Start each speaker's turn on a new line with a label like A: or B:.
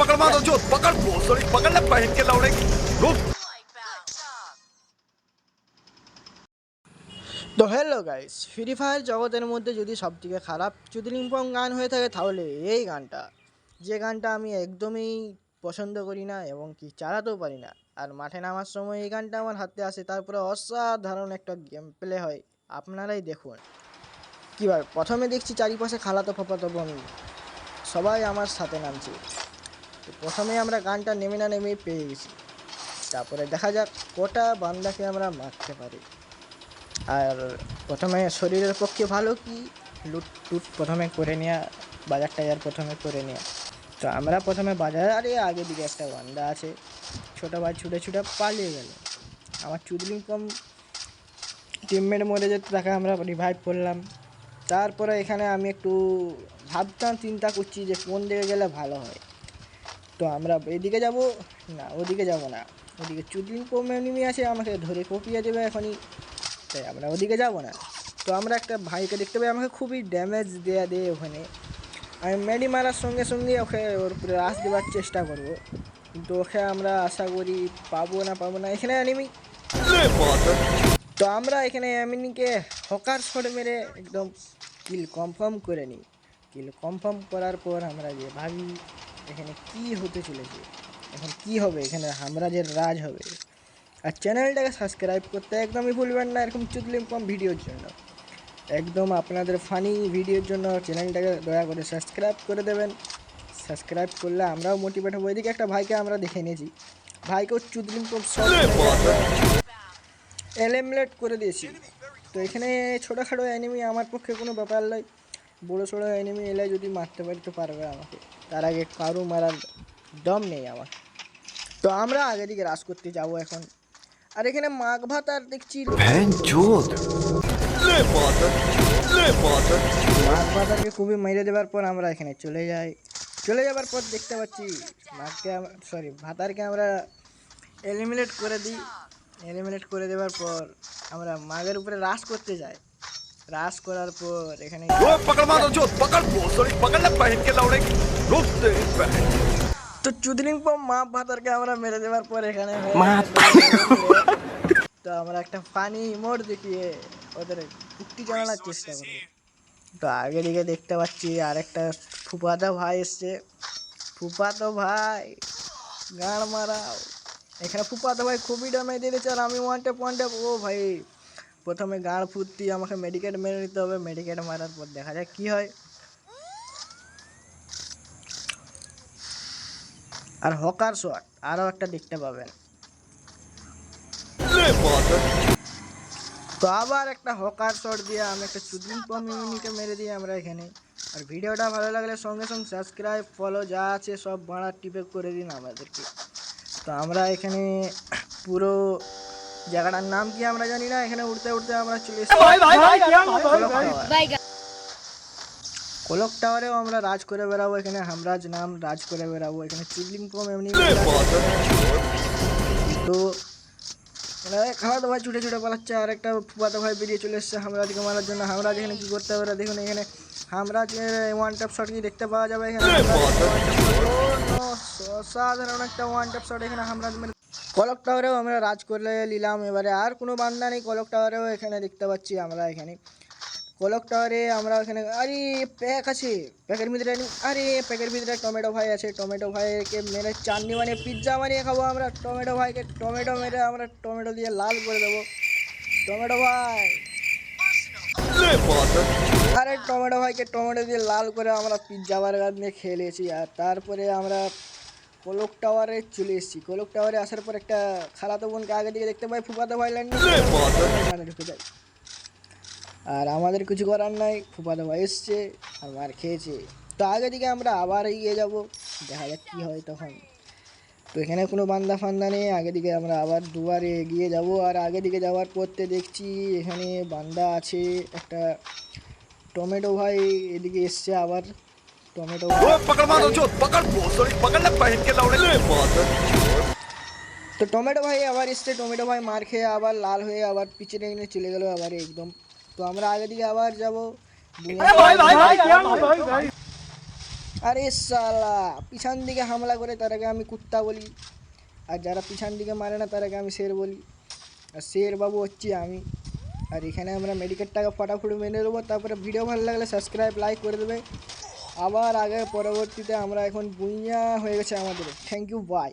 A: पकड़ मारो जो पकड़ भोसड़ी पकड़ ले पहन के लौड़े रुक।
B: তো হ্যালো গাইস, ফ্রি ফায়ার জগতের মধ্যে যদি সবথেকে খারাপ চুদলিংপং গান হয়ে থাকে তাহলে এই গানটা, যে গানটা আমি একদমই পছন্দ করি না এবং কি চালাতেও পারি না। আর মাঠে নামার সময় এই গানটা আমার হাতে আসে, তারপরে অসাধারণ একটা গেম প্লে হয়। আপনারাই দেখুন কীভাবে প্রথমে দেখছি চারিপাশে খালাতো ফাপাতো বন্ধু সবাই আমার সাথে নামছে। তো প্রথমে আমরা গানটা নেমে না নেমেই পেয়ে গেছি, তারপরে দেখা যাক কটা বান্দাকে আমরা মারতে পারি। আর প্রথমে শরীরের পক্ষে ভালো কি লুট টুট প্রথমে করে নেওয়া, বাজার টাজার প্রথমে করে নেওয়া। তো আমরা প্রথমে বাজারে আগে দিকে একটা বান্দা আছে, ছোটো ভাই ছুটে ছুটে পালিয়ে গেল। আমার চুদলিং কম টিমমেট মরে যেত, তাকে আমরা রিভাইভ করলাম। তারপরে এখানে আমি একটু ভাবতাম, চিন্তা করছি যে কোন দিকে গেলে ভালো হয়। তো আমরা এদিকে যাব না ওদিকে যাব না, ওদিকে চুদলিং কম এনিমি আছে, আমাকে ধরে কপিয়ে দেবে এখনই, তাই আমরা ওদিকে যাব না। তো আমরা একটা ভাইকে দেখতে পাই, আমাকে খুবই ড্যামেজ দেয় ওখানে। আমি মেডি মারার সঙ্গে সঙ্গে ওকে ওর উপরে রাশ দেওয়ার চেষ্টা করব, কিন্তু ওকে আমরা আশা করি পাবো না। এখানে এনিমি, তো আমরা এখানে এনিমিকে হকার শট মেরে একদম কিল কনফার্ম করে নিই। কিল কনফার্ম করার পর আমরা যে ভাবি এখানে কি হতে চলেছে, এখন কি হবে, এখানে হামরাজের রাজ হবে। আর চ্যানেলটাকে সাবস্ক্রাইব করতে একদমই ভুলবেন না, এরকম চুদলিংপং ভিডিওর জন্য, একদম আপনাদের ফানি ভিডিওর জন্য চ্যানেলটাকে দয়া করে সাবস্ক্রাইব করে দেবেন। সাবস্ক্রাইব করলে আমরাও মোটিভেট হবো। এদিকে একটা ভাইকে আমরা দেখে নিয়েছি, ভাইকেও চুদলিংপং এলিমিনেট করে দিয়েছি। তো এখানে ছোটোখাটো অ্যানিমি আমার পক্ষে কোনো ব্যাপার নয়, বড়ো ছোটো অ্যানিমি এলে যদি মারতে পারি তো পারবে আমাকে, তার আগে কারো মারার দম নেই আমার। তো আমরা আগে দিকে রাশ করতে যাব এখন। আর এখানে মাঘ ভাত আর দেখছি মাঘ ভাতারকে খুবই মেরে দেওয়ার পর আমরা এখানে চলে যাবার পর দেখতে পাচ্ছি ভাতারকে আমরা এলিমিনেট করে দিই। এলিমিনেট করে দেওয়ার পর আমরা মাঘের উপরে রাশ করতে যাই। রাশ করার পর এখানে
A: पकड़ मारो जो पकड़ भोसड़ी पकड़ ले पहन के लौड़े रुक तेरी बहन।
B: তো চুদলিংপং মাঘ ভাতারকে আমরা মেরে দেওয়ার পর এখানে তো আমরা একটা ফানি মোড দেখিয়ে ওদের কুট্টি জানানোর চেষ্টা করবো। তো আগে দিকে দেখতে পাচ্ছি আরেকটা ফুফাতো ভাই এসছে। ফুফাতো ভাই গান মারাও, এখানে ফুফাতো ভাই খুবই ড্যামেজ দিয়েছে আর আমি ওয়ান ট্যাপ ও ভাই প্রথমে গাঁড় ফুটতি, আমাকে মেডিকেট মেরে নিতে হবে। মেডিকেট মারার পর দেখা যায় কি হয়। আর হকার শট আরও একটা দেখতে পাবেন। তো আবার একটা হকার শট দিয়ে আমি একটা চুদলিংপং ইউনিকে মেরে দিয়ে আমরা এখানে। আর ভিডিওটা ভালো লাগলে সঙ্গে সঙ্গে সাবস্ক্রাইব ফলো যা আছে সব বাড়া টিপে করে দিন আমাদেরকে। তো আমরা এখানে পুরো জায়গাটার নাম কি আমরা জানি না, এখানে উঠতে উঠতে আমরা চলে এসেছি কলক টাওয়ারেও আমরা রাজ করে বেড়াবো। এখানে হামরাজ নাম রাজ করে বেড়াবো। এখানে চুদলিংপং এমনি তো খাওয়াতো ভাই ছুটে ছুটে পালাচ্ছে, আর একটা ফুফাতো ভাই বেরিয়ে চলে এসছে হামরাজকে মারার জন্য। হামরাজ এখানে কী করতে হবে দেখুন, এখানে হামরাজের ওয়ান ট্যাপ শট কি দেখতে পাওয়া যাবে। এখানে অসাধারণ একটা ওয়ান ট্যাপ শট এখানে হামরাজ মেরে। কলক টাওয়ারেও আমরা রাজ করে নিলাম। এবারে আর কোনো বান্দা নেই কলক টাওয়ারেও, এখানে দেখতে পাচ্ছি আমরা এখানে কলক টাওয়ারে আমরা এখানে। আরে প্যাক আছে, প্যাকের ভিতরে আরে প্যাকের ভিতরে টমেটো ভাই আছে। টমেটো ভাইকে মেরে চাটনি বানিয়ে পিৎজা বানিয়ে খাবো আমরা। টমেটো ভাইকে টমেটো মেরে আমরা টমেটো দিয়ে লাল করে দেবো। টমেটো ভাই আরে টমেটো ভাইকে টমেটো দিয়ে লাল করে আমরা পিৎজা বার্গার নিয়ে খেয়ে নিয়েছি। আর তারপরে আমরা কলক টাওয়ারে চলে এসেছি। কলক টাওয়ারে আসার পর একটা খালাতো বোনকে আগে দিকে দেখতে পাই, ফুফাতো ভাই ল্যান্ডিং ঢুকে যায়। আর আমাদের কিছু করার নাই, ফুফাতো ভাই এসছে আর মার খেয়েছে। তো আগে দিকে আমরা আবার এগিয়ে যাব, দেখা যাক কী হয় তখন। তো এখানে কোনো বান্দা ফান্দা নেই, আগে দিকে আমরা আবার দুবারে এগিয়ে যাব। আর আগে দিকে যাওয়ার পরতে দেখছি এখানে বান্দা আছে একটা। টমেটো ভাই এদিকে এসছে আবার। টমেটো
A: पकड़ मारो जो पकड़ भोसड़ी पकड़ ले पहन के लौड़े
B: তো টমেটো ভাই আবার এসছে। টমেটো ভাই মার খেয়ে আবার লাল হয়ে আবার পিছনে এনে চলে গেল আবার একদম। তো আমরা আগে দিকে আবার যাব। আরে সালা, পিছন দিকে হামলা করে তারাকে আমি কুত্তা বলি, আর যারা পিছন দিকে মারে না তারাকে আমি শের বলি। আর শের বাবু হচ্ছি আমি। আর এখানে আমরা মেডিকেটটাকে ফটাফট মেনে নেবো। তারপরে ভিডিও ভালো লাগলে সাবস্ক্রাইব লাইক করে দেবে। আবার আগে পরবর্তীতে আমরা এখন বুইয়া হয়ে গেছে আমাদের। Thank you, by.